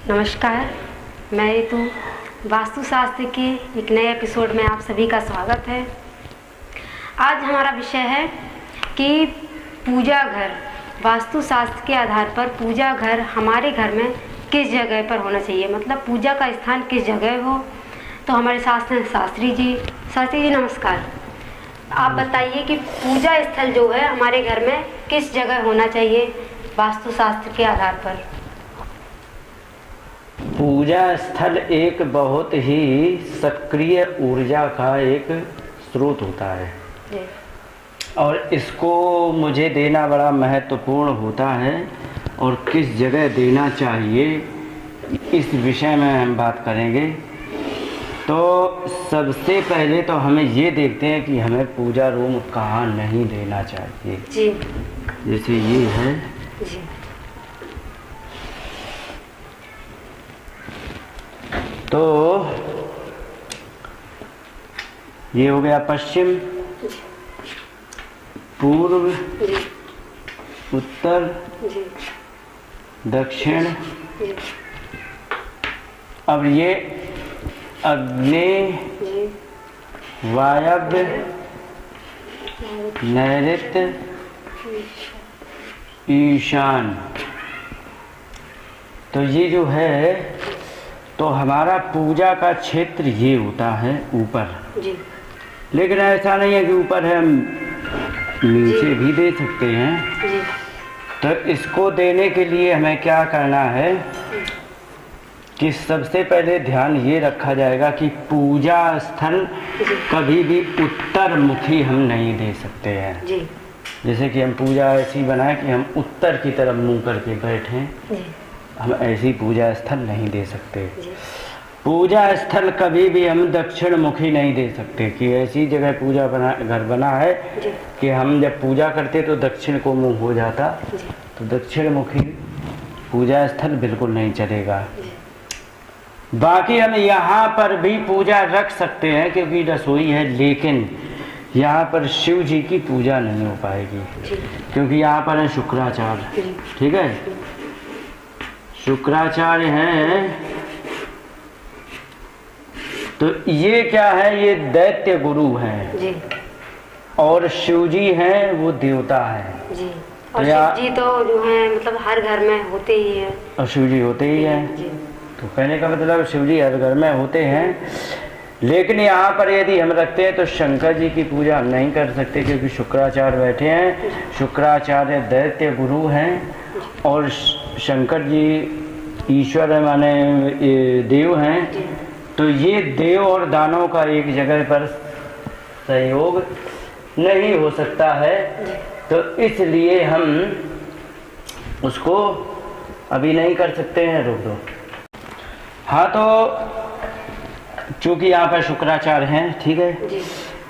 नमस्कार, मैं ऋतु। वास्तुशास्त्र के एक नए एपिसोड में आप सभी का स्वागत है। आज हमारा विषय है कि पूजा घर। वास्तुशास्त्र के आधार पर पूजा घर हमारे घर में किस जगह पर होना चाहिए, मतलब पूजा का स्थान किस जगह हो। तो हमारे साथ हैं शास्त्री जी। शास्त्री जी नमस्कार। आप बताइए कि पूजा स्थल जो है हमारे घर में किस जगह होना चाहिए वास्तुशास्त्र के आधार पर। पूजा स्थल एक बहुत ही सक्रिय ऊर्जा का एक स्रोत होता है और इसको मुझे देना बड़ा महत्वपूर्ण होता है। और किस जगह देना चाहिए इस विषय में हम बात करेंगे। तो सबसे पहले तो हमें ये देखते हैं कि हमें पूजा रूम कहाँ नहीं देना चाहिए जी। जैसे ये है जी। तो ये हो गया पश्चिम, पूर्व, उत्तर, दक्षिण। अब ये अग्नि, वायव्य, नैऋत्य, ईशान। तो ये जो है तो हमारा पूजा का क्षेत्र ये होता है ऊपर जी। लेकिन ऐसा नहीं है कि ऊपर है, हम नीचे भी दे सकते हैं जी। तो इसको देने के लिए हमें क्या करना है कि सबसे पहले ध्यान ये रखा जाएगा कि पूजा स्थल कभी भी उत्तर मुखी हम नहीं दे सकते हैं जी। जैसे कि हम पूजा ऐसी बनाए कि हम उत्तर की तरफ मुंह करके बैठें, जी। हम ऐसी पूजा स्थल नहीं दे सकते। पूजा स्थल कभी भी हम दक्षिण मुखी नहीं दे सकते कि ऐसी जगह पूजा घर बना है कि हम जब पूजा करते तो दक्षिण को मुंह हो जाता, तो दक्षिण मुखी पूजा स्थल बिल्कुल नहीं चलेगा। बाकी हम यहाँ पर भी पूजा रख सकते हैं क्योंकि रसोई है, लेकिन यहाँ पर शिव जी की पूजा नहीं हो पाएगी क्योंकि यहाँ पर है शुक्राचार्य। ठीक है, शुक्राचार्य हैं तो ये क्या है, ये दैत्य गुरु हैं जी। और और शिव जी हैं वो देवता हैं जी। और शिव जी तो जो है मतलब हर घर में होते ही है। और शिव जी होते ही हैं। तो कहने का मतलब शिव जी हर घर में होते हैं, लेकिन यहाँ पर यदि हम रखते हैं तो शंकर जी की पूजा हम नहीं कर सकते क्योंकि शुक्राचार्य बैठे हैं। शुक्राचार्य दैत्य गुरु हैं और शंकर जी ईश्वर माने देव हैं। तो ये देव और दानव का एक जगह पर सहयोग नहीं हो सकता है, तो इसलिए हम उसको अभी नहीं कर सकते हैं। रुक दो। हाँ, तो चूंकि यहाँ पर शुक्राचार्य हैं, ठीक है,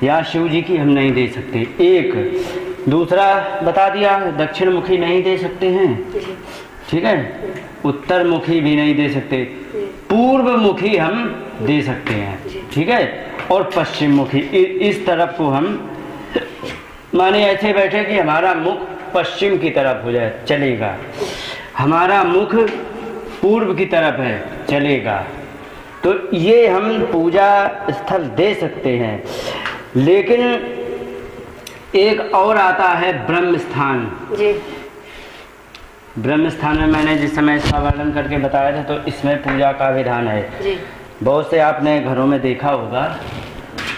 यहाँ शिव जी की हम नहीं दे सकते। एक दूसरा बता दिया, दक्षिण मुखी नहीं दे सकते हैं, ठीक है, उत्तर मुखी भी नहीं दे सकते, पूर्व मुखी हम दे सकते हैं, ठीक है, और पश्चिम मुखी। इस तरफ को हम माने ऐसे बैठे कि हमारा मुख पश्चिम की तरफ हो जाए, चलेगा। हमारा मुख पूर्व की तरफ है, चलेगा। तो ये हम पूजा स्थल दे सकते हैं। लेकिन एक और आता है ब्रह्म स्थान जी। ब्रह्म स्थान में मैंने जिस समय इसका वर्णन करके बताया था तो इसमें पूजा का विधान है जी। बहुत से आपने घरों में देखा होगा,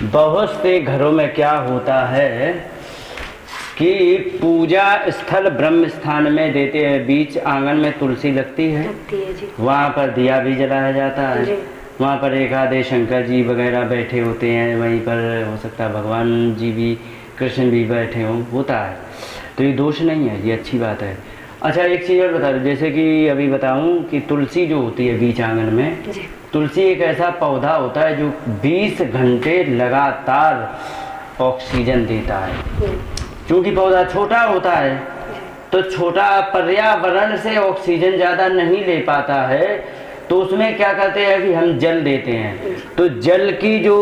बहुत से घरों में क्या होता है कि पूजा स्थल ब्रह्म स्थान में देते हैं, बीच आंगन में तुलसी लगती है वहाँ पर दिया भी जलाया जाता है, वहाँ पर एक आधे शंकर जी वगैरह बैठे होते हैं, वहीं पर हो सकता है भगवान जी भी, कृष्ण भी बैठे होता है। तो ये दोष नहीं है, ये अच्छी बात है। अच्छा, एक चीज़ और बता दूँ, जैसे कि अभी बताऊँ कि तुलसी जो होती है बीच आंगन में, तुलसी एक ऐसा पौधा होता है जो 20 घंटे लगातार ऑक्सीजन देता है। क्योंकि पौधा छोटा होता है तो छोटा पर्यावरण से ऑक्सीजन ज़्यादा नहीं ले पाता है, तो उसमें क्या करते हैं कि हम जल देते हैं। तो जल की जो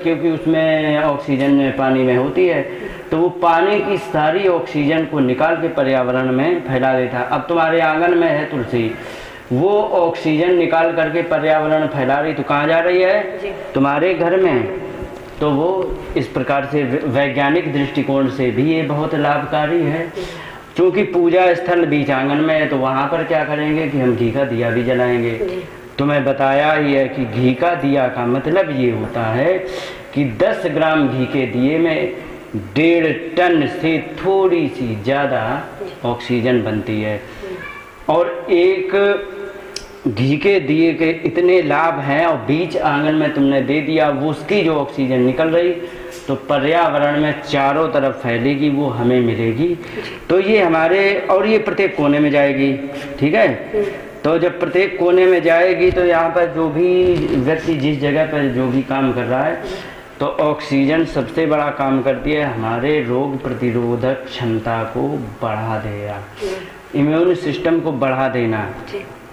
क्योंकि उसमें ऑक्सीजन पानी में होती है, तो वो पानी की सारी ऑक्सीजन को निकाल के पर्यावरण में फैला देता है। अब तुम्हारे आंगन में है तुलसी, वो ऑक्सीजन निकाल करके पर्यावरण फैला रही, तो कहाँ जा रही है? तुम्हारे घर में। तो वो इस प्रकार से वैज्ञानिक दृष्टिकोण से भी ये बहुत लाभकारी है। क्योंकि पूजा स्थल बीच आंगन में है, तो वहाँ पर क्या करेंगे कि हम घी का दिया भी जलाएंगे। तो मैं बताया ही है कि घी का दिया का मतलब ये होता है कि 10 ग्राम घी के दिए में 1.5 टन से थोड़ी सी ज़्यादा ऑक्सीजन बनती है। और एक घी के दिए के इतने लाभ हैं, और बीच आंगन में तुमने दे दिया, वो उसकी जो ऑक्सीजन निकल रही तो पर्यावरण में चारों तरफ फैलेगी, वो हमें मिलेगी। तो ये हमारे, और ये प्रत्येक कोने में जाएगी, ठीक है। तो जब प्रत्येक कोने में जाएगी तो यहाँ पर जो भी व्यक्ति जिस जगह पर जो भी काम कर रहा है, तो ऑक्सीजन सबसे बड़ा काम करती है, हमारे रोग प्रतिरोधक क्षमता को बढ़ा देगा, इम्यून सिस्टम को बढ़ा देना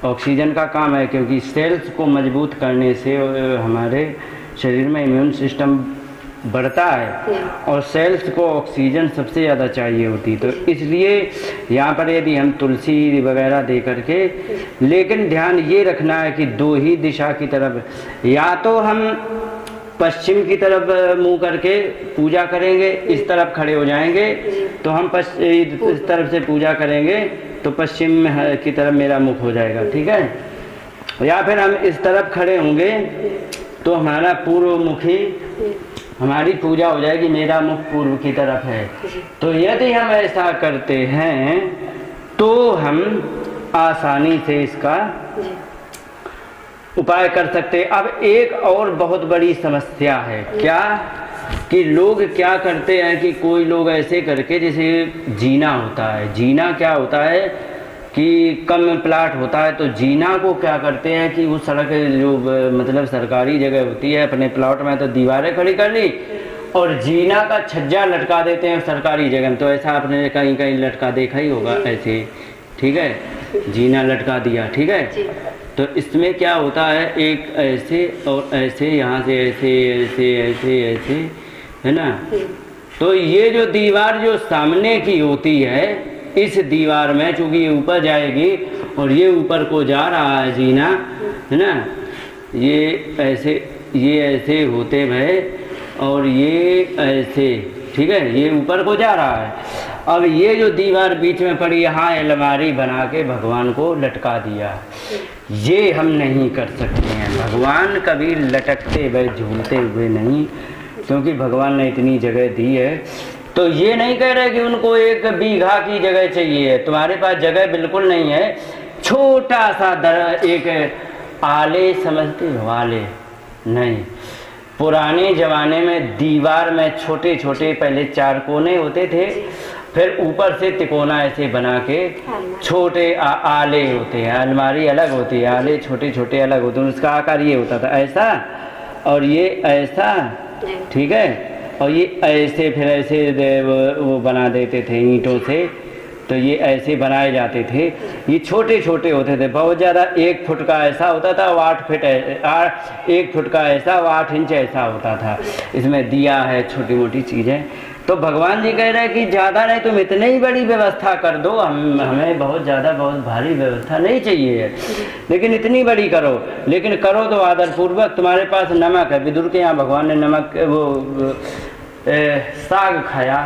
ऑक्सीजन का काम है। क्योंकि सेल्स को मजबूत करने से हमारे शरीर में इम्यून सिस्टम बढ़ता है, और सेल्स को ऑक्सीजन सबसे ज़्यादा चाहिए होती। तो इसलिए यहाँ पर यदि हम तुलसी वगैरह दे करके, लेकिन ध्यान ये रखना है कि 2 ही दिशा की तरफ, या तो हम पश्चिम की तरफ मुंह करके पूजा करेंगे, इस तरफ खड़े हो जाएंगे तो हम इस तरफ से पूजा करेंगे तो पश्चिम की तरफ मेरा मुख हो जाएगा, ठीक है। या फिर हम इस तरफ खड़े होंगे तो हमारा पूर्व मुखी, हमारी पूजा हो जाएगी, मेरा मुख पूर्व की तरफ है। तो यदि हम ऐसा करते हैं तो हम आसानी से इसका उपाय कर सकते। अब एक और बहुत बड़ी समस्या है, क्या कि लोग क्या करते हैं कि कोई लोग ऐसे करके, जैसे जीना होता है, जीना क्या होता है कि कम प्लाट होता है, तो जीना को क्या करते हैं कि वो सड़क जो मतलब सरकारी जगह होती है, अपने प्लाट में तो दीवारें खड़ी कर ली और जीना का छज्जा लटका देते हैं सरकारी जगह में। तो ऐसा आपने कहीं कहीं लटका देखा ही होगा ऐसे, ठीक है, जीना लटका दिया, ठीक है। तो इसमें क्या होता है, एक ऐसे और ऐसे, यहाँ से ऐसे ऐसे ऐसे ऐसे, है ना। तो ये जो दीवार जो सामने की होती है, इस दीवार में चूँकि ये ऊपर जाएगी और ये ऊपर को जा रहा है जीना, है ना, ये ऐसे होते हुए और ये ऐसे, ठीक है, ये ऊपर को जा रहा है। अब ये जो दीवार बीच में पड़ी, यहाँ अलमारी बना के भगवान को लटका दिया, ये हम नहीं कर सकते हैं। भगवान कभी लटकते हुए झूलते हुए नहीं, क्योंकि भगवान ने इतनी जगह दी है। तो ये नहीं कह रहे कि उनको 1 बीघा की जगह चाहिए, तुम्हारे पास जगह बिल्कुल नहीं है, छोटा सा एक आले समझते हो, आले नहीं, पुराने ज़माने में दीवार में छोटे छोटे पहले 4 कोने होते थे, फिर ऊपर से तिकोना ऐसे बना के छोटे आले होते हैं, अलमारी अलग होती है, आले छोटे छोटे अलग होते हैं, उसका आकार ये होता था ऐसा, और ये ऐसा, ठीक है, और ये ऐसे, फिर ऐसे वो बना देते थे ईंटों से, तो ये ऐसे बनाए जाते थे। ये छोटे छोटे होते थे, बहुत ज़्यादा, 1 फुट का ऐसा होता था, 8 फुट 1 फुट का ऐसा, 8 इंच ऐसा होता था। इसमें दिया है, छोटी मोटी चीज़ें। तो भगवान जी कह रहे हैं कि ज़्यादा नहीं, तुम इतनी ही बड़ी व्यवस्था कर दो, हमें बहुत ज़्यादा बहुत भारी व्यवस्था नहीं चाहिए है, लेकिन इतनी बड़ी करो, लेकिन करो तो आदरपूर्वक। तुम्हारे पास नमक है, विदुर के यहाँ भगवान ने नमक वो साग खाया,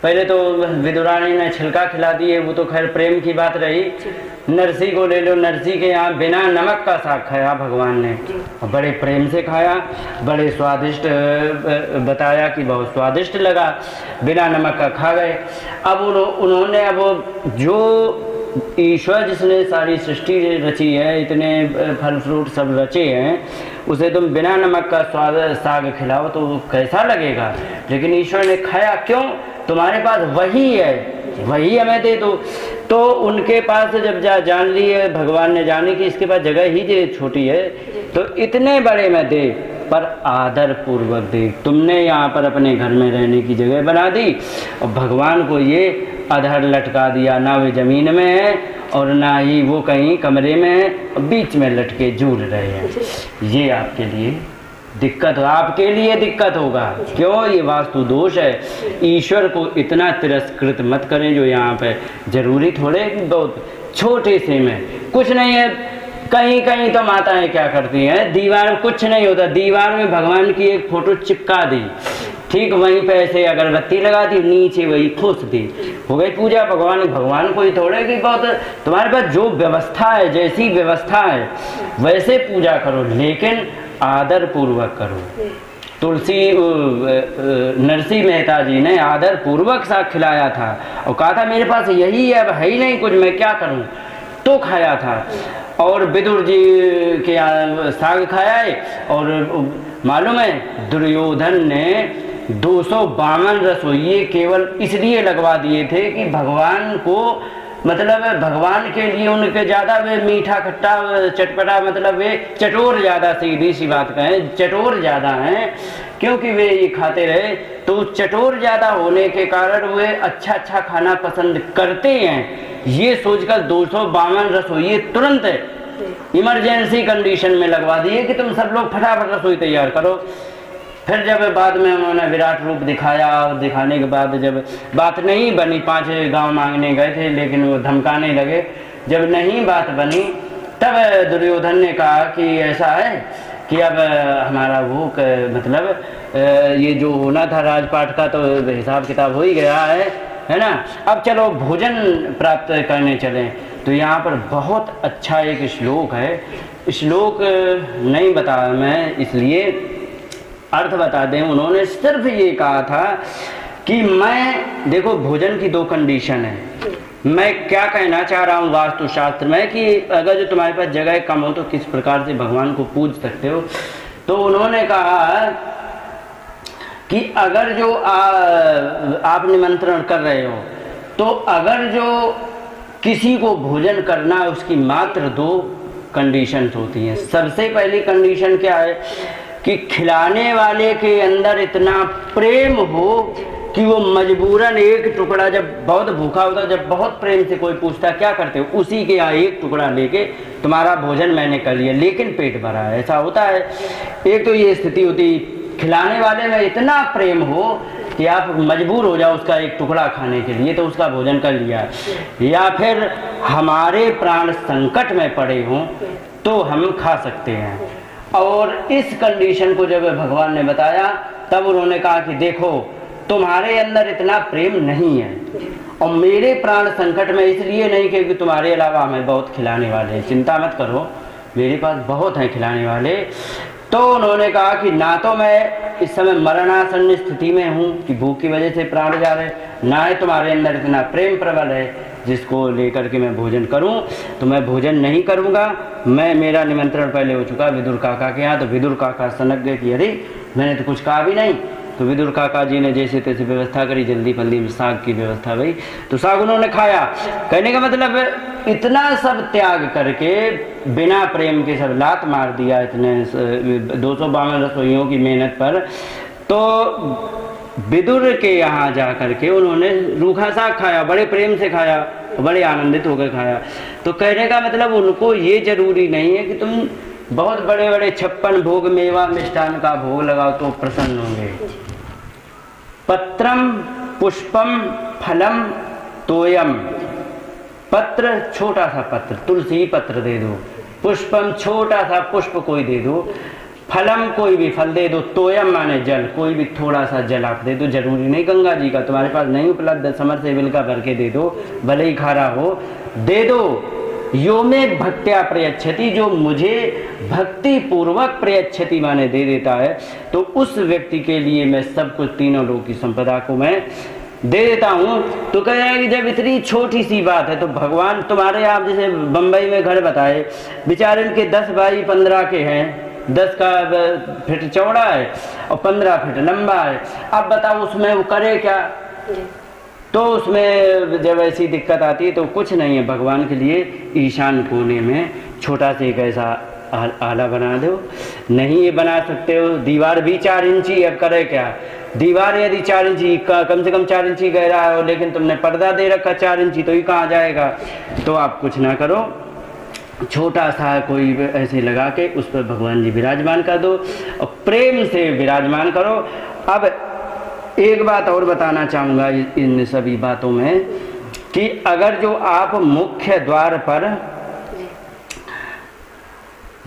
पहले तो विदुरानी ने छिलका खिला दिए, वो तो खैर प्रेम की बात रही। नरसी को ले लो, नरसी के यहाँ बिना नमक का साग खाया भगवान ने, बड़े प्रेम से खाया, बड़े स्वादिष्ट बताया कि बहुत स्वादिष्ट लगा, बिना नमक का खा गए। अब उन्होंने, अब जो ईश्वर जिसने सारी सृष्टि रची है, इतने फल फ्रूट सब रचे हैं, उसे तुम बिना नमक का स्वाद साग खिलाओ तो कैसा लगेगा। लेकिन ईश्वर ने खाया, क्यों, तुम्हारे पास वही है, वही हमें दे दो। तो उनके पास जब जान लिए भगवान ने, जाने कि इसके पास जगह ही छोटी है, तो इतने बड़े में दे, पर आदर पूर्वक दे। तुमने यहाँ पर अपने घर में रहने की जगह बना दी और भगवान को ये अधर लटका दिया, ना वे जमीन में है और ना ही वो कहीं कमरे में है, बीच में लटके झूल रहे हैं। ये आपके लिए दिक्कत, आपके लिए दिक्कत होगा। क्यों, ये वास्तु दोष है। ईश्वर को इतना तिरस्कृत मत करें जो यहाँ पे जरूरी थोड़े बहुत छोटे से में कुछ नहीं है। कहीं कहीं तो माताएं क्या करती हैं, दीवार में कुछ नहीं होता, दीवार में भगवान की एक फोटो चिपका दी, ठीक वहीं पे ऐसे अगरबत्ती लगा दी, नीचे वही खोस दी, हो गई पूजा। भगवान को ही थोड़े कि बहुत तुम्हारे पास जो व्यवस्था है, जैसी व्यवस्था है वैसे पूजा करो, लेकिन आदर पूर्वक करो। तुलसी नरसिंह मेहता जी ने आदर पूर्वक साग खिलाया था और कहा था मेरे पास यही है, अब है ही नहीं कुछ, मैं क्या करूं, तो खाया था। और विदुर जी के साग खाया है। और मालूम है दुर्योधन ने 252 रसोइये केवल इसलिए लगवा दिए थे कि भगवान को, मतलब भगवान के लिए उनके ज़्यादा वे मीठा खट्टा चटपटा, मतलब वे चटोर ज़्यादा, सीधी सी बात कहें चटोर ज़्यादा हैं, क्योंकि वे ये खाते रहे। तो चटोर ज़्यादा होने के कारण वे अच्छा अच्छा खाना पसंद करते हैं। ये सोचकर 252 रसोइये तुरंत इमरजेंसी कंडीशन में लगवा दिए कि तुम सब लोग फटाफट रसोई तैयार करो। फिर जब बाद में उन्होंने विराट रूप दिखाया, और दिखाने के बाद जब बात नहीं बनी, 5 गांव मांगने गए थे लेकिन वो धमकाने लगे, जब नहीं बात बनी तब दुर्योधन ने कहा कि ऐसा है कि अब हमारा वो मतलब ये जो होना था राजपाट का तो हिसाब किताब हो ही गया है ना, अब चलो भोजन प्राप्त करने चलें। तो यहाँ पर बहुत अच्छा एक श्लोक है, श्लोक नहीं बताया मैं, इसलिए अर्थ बता दें। उन्होंने सिर्फ ये कहा था कि मैं, देखो भोजन की 2 कंडीशन है। मैं क्या कहना चाह रहा हूँ वास्तुशास्त्र में कि अगर जो तुम्हारे पास जगह कम हो तो किस प्रकार से भगवान को पूज सकते हो। तो उन्होंने कहा कि अगर जो आप निमंत्रण कर रहे हो, तो अगर जो किसी को भोजन करना है उसकी मात्र 2 कंडीशंस होती हैं। सबसे पहली कंडीशन क्या है कि खिलाने वाले के अंदर इतना प्रेम हो कि वो मजबूरन एक टुकड़ा, जब बहुत भूखा होता, जब बहुत प्रेम से कोई पूछता क्या करते हो, उसी के यहाँ एक टुकड़ा लेके तुम्हारा भोजन मैंने कर लिया लेकिन पेट भरा है, ऐसा होता है। एक तो ये स्थिति होती, खिलाने वाले में इतना प्रेम हो कि आप मजबूर हो जाओ उसका एक टुकड़ा खाने के लिए, तो उसका भोजन कर लिया। या फिर हमारे प्राण संकट में पड़े हों तो हम खा सकते हैं। और इस कंडीशन को जब भगवान ने बताया तब उन्होंने कहा कि देखो तुम्हारे अंदर इतना प्रेम नहीं है, और मेरे प्राण संकट में इसलिए नहीं क्योंकि तुम्हारे अलावा हमें बहुत खिलाने वाले हैं, चिंता मत करो मेरे पास बहुत हैं खिलाने वाले। तो उन्होंने कहा कि ना तो मैं इस समय मरणासन्न स्थिति में हूँ कि भूख की वजह से प्राण जा रहे, ना ही तुम्हारे अंदर इतना प्रेम प्रबल है जिसको लेकर के मैं भोजन करूं, तो मैं भोजन नहीं करूंगा। मेरा निमंत्रण पहले हो चुका विदुर काका के यहाँ। तो विदुर काका सनक गए कि अरे मैंने तो कुछ कहा भी नहीं। तो विदुर काका जी ने जैसे तैसे व्यवस्था करी, जल्दी फल्दी में साग की व्यवस्था भई, तो साग उन्होंने खाया। कहने का मतलब इतना सब त्याग करके बिना प्रेम के सब लात मार दिया इतने 252 रसोइयों की मेहनत पर। तो विदुर के यहाँ जा करके उन्होंने रूखा साग खाया, बड़े प्रेम से खाया, बड़े आनंदित होकर खाया। तो कहने का मतलब उनको ये जरूरी नहीं है कि तुम बहुत बड़े बड़े 56 भोग मेवा मिष्ठान का भोग लगाओ तो प्रसन्न होंगे। पत्रम पुष्पम फलम तोयम, पत्र छोटा सा पत्र, तुलसी पत्र दे दो, पुष्पम छोटा सा पुष्प कोई दे दो, फलम कोई भी फल दे दो, तोयम माने जल, कोई भी थोड़ा सा जल आप दे दो, जरूरी नहीं गंगा जी का, तुम्हारे पास नहीं उपलब्ध समर सेविल का भर के दे दो, भले ही खारा हो, दे दो। यो में भक्त्या प्रयच्छति, जो मुझे भक्ति पूर्वक प्रयच्छति माने दे देता है, तो उस व्यक्ति के लिए मैं सब कुछ तीनों लोक की संपदा को मैं दे देता हूँ। तो कह रहे हैं कि जब इतनी छोटी सी बात है तो भगवान तुम्हारे आप जैसे बम्बई में घर बताए, बेचारे इनके 10 बाई 15 के हैं, 10 का फीट चौड़ा है और 15 फीट लंबा है। अब बताओ उसमें वो करे क्या? तो उसमें जब ऐसी दिक्कत आती है तो कुछ नहीं है, भगवान के लिए ईशान कोने में छोटा से एक ऐसा आला बना दो। नहीं ये बना सकते हो, दीवार भी 4 इंची, अब करे क्या? दीवार यदि 4 इंची कम से कम 4 इंची गहरा है, लेकिन तुमने पर्दा दे रखा 4 इंची, तो ये कहाँ जाएगा? तो आप कुछ ना करो, छोटा सा कोई ऐसे लगा के उस पर भगवान जी विराजमान कर दो और प्रेम से विराजमान करो। अब एक बात और बताना चाहूँगा इन सभी बातों में कि अगर जो आप मुख्य द्वार पर जी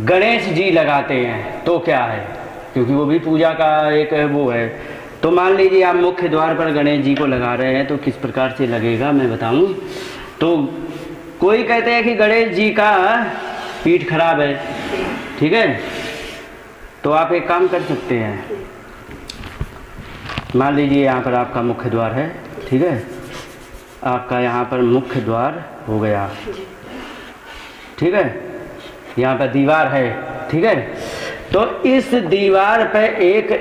गणेश जी लगाते हैं तो क्या है, क्योंकि वो भी पूजा का एक वो है। तो मान लीजिए आप मुख्य द्वार पर गणेश जी को लगा रहे हैं तो किस प्रकार से लगेगा मैं बताऊं। तो कोई कहते हैं कि गणेश जी का पीठ खराब है, ठीक है, तो आप एक काम कर सकते हैं। मान लीजिए यहाँ पर आपका मुख्य द्वार है, ठीक है, आपका यहाँ पर मुख्य द्वार हो गया, ठीक है, यहाँ पर दीवार है, ठीक है, तो इस दीवार पे एक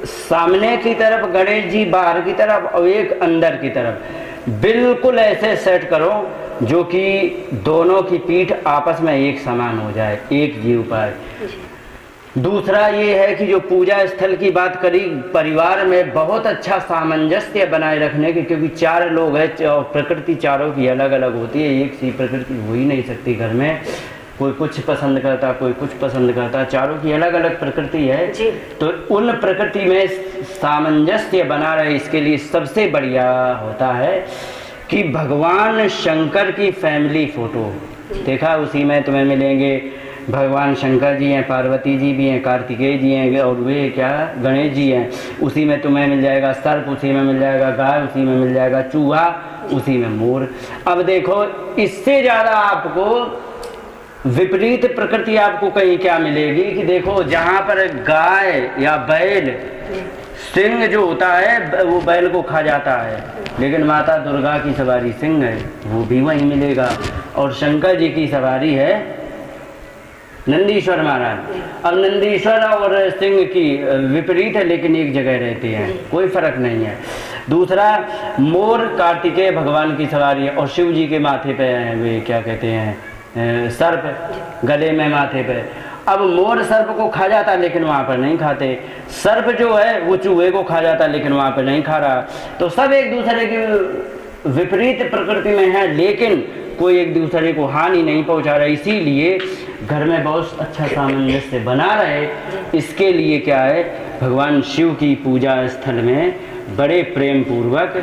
सामने की तरफ गणेश जी बाहर की तरफ और एक अंदर की तरफ बिल्कुल ऐसे सेट करो जो कि दोनों की पीठ आपस में एक समान हो जाए, एक जी उपाय। दूसरा ये है कि जो पूजा स्थल की बात करी, परिवार में बहुत अच्छा सामंजस्य बनाए रखने की, क्योंकि 4 लोग हैं और प्रकृति चारों की अलग अलग होती है, एक सी प्रकृति हो ही नहीं सकती घर में। कोई कुछ पसंद करता, कोई कुछ पसंद करता, चारों की अलग अलग प्रकृति है जी। तो उन प्रकृति में सामंजस्य बना रहे, इसके लिए सबसे बढ़िया होता है कि भगवान शंकर की फैमिली फोटो देखा, उसी में तुम्हें मिलेंगे भगवान शंकर जी हैं, पार्वती जी भी हैं, कार्तिकेय जी हैं और वे क्या गणेश जी हैं। उसी में तुम्हें मिल जाएगा सर्प, उसी में मिल जाएगा गाय, उसी में मिल जाएगा चूहा, उसी में मोर। अब देखो इससे ज़्यादा आपको विपरीत प्रकृति आपको कहीं क्या मिलेगी कि देखो जहाँ पर गाय या बैल सिंह जो होता है वो बैल को खा जाता है, लेकिन माता दुर्गा की सवारी सिंह है, वो भी वहीं मिलेगा। और शंकर जी की सवारी है नंदीश्वर महाराज। अब नंदीश्वर और सिंह की विपरीत है लेकिन एक जगह रहते हैं, कोई फर्क नहीं है। दूसरा, मोर कार्तिकेय भगवान की सवारी है और शिव जी के माथे पे है वे क्या कहते हैं सर्प, गले में माथे पे। अब मोर सर्प को खा जाता लेकिन वहाँ पर नहीं खाते, सर्प जो है वो चूहे को खा जाता लेकिन वहाँ पर नहीं खा रहा। तो सब एक दूसरे की विपरीत प्रकृति में है लेकिन कोई एक दूसरे को हानि नहीं पहुँचा रहा। इसीलिए घर में बहुत अच्छा सामंजस्य बना रहे, इसके लिए क्या है, भगवान शिव की पूजा स्थल में बड़े प्रेम पूर्वक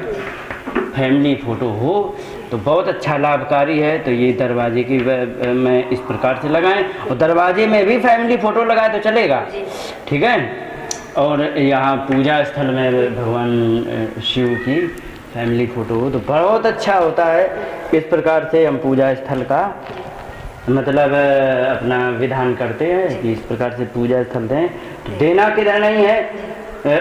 फैमिली फोटो हो तो बहुत अच्छा लाभकारी है। तो ये दरवाजे की में इस प्रकार से लगाएं और दरवाजे में भी फैमिली फ़ोटो लगाए तो चलेगा, ठीक है। और यहाँ पूजा स्थल में भगवान शिव की फैमिली फ़ोटो हो तो बहुत अच्छा होता है। इस प्रकार से हम पूजा स्थल का मतलब अपना विधान करते हैं कि इस प्रकार से पूजा स्थल दें। तो देना किधर नहीं है,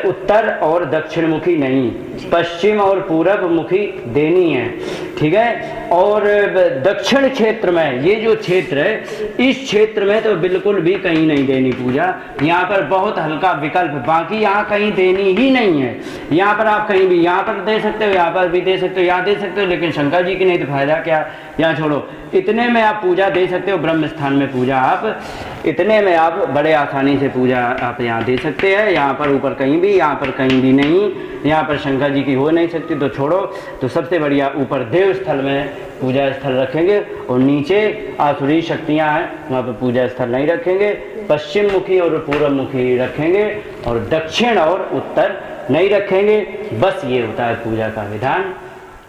उत्तर और दक्षिण मुखी नहीं, पश्चिम और पूरब मुखी देनी है, ठीक है। और दक्षिण क्षेत्र में ये जो क्षेत्र है, इस क्षेत्र में तो बिल्कुल भी कहीं नहीं देनी पूजा। यहाँ पर बहुत हल्का विकल्प, बाकी यहाँ कहीं देनी ही नहीं है। यहाँ पर आप कहीं भी, यहाँ पर दे सकते हो, यहाँ पर भी दे सकते हो, यहाँ दे सकते हो, लेकिन शंकर जी की नहीं तो फायदा क्या, यहाँ छोड़ो। इतने में आप पूजा दे सकते हो, ब्रह्म स्थान में पूजा आप इतने में आप बड़े आसानी से पूजा आप यहाँ दे सकते हैं। यहाँ पर ऊपर कहीं भी, यहाँ पर कहीं भी नहीं, यहाँ पर शंकर जी की हो नहीं सकती तो छोड़ो। तो सबसे बढ़िया ऊपर देव स्थल में पूजा स्थल रखेंगे और नीचे आसुरी शक्तियाँ हैं वहाँ पर पूजा स्थल नहीं रखेंगे। पश्चिम मुखी और पूर्व मुखी रखेंगे और दक्षिण और उत्तर नहीं रखेंगे। बस ये होता है पूजा का विधान,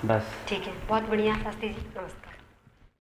बस। ठीक है, बहुत बढ़िया शास्त्री जी, नमस्ते।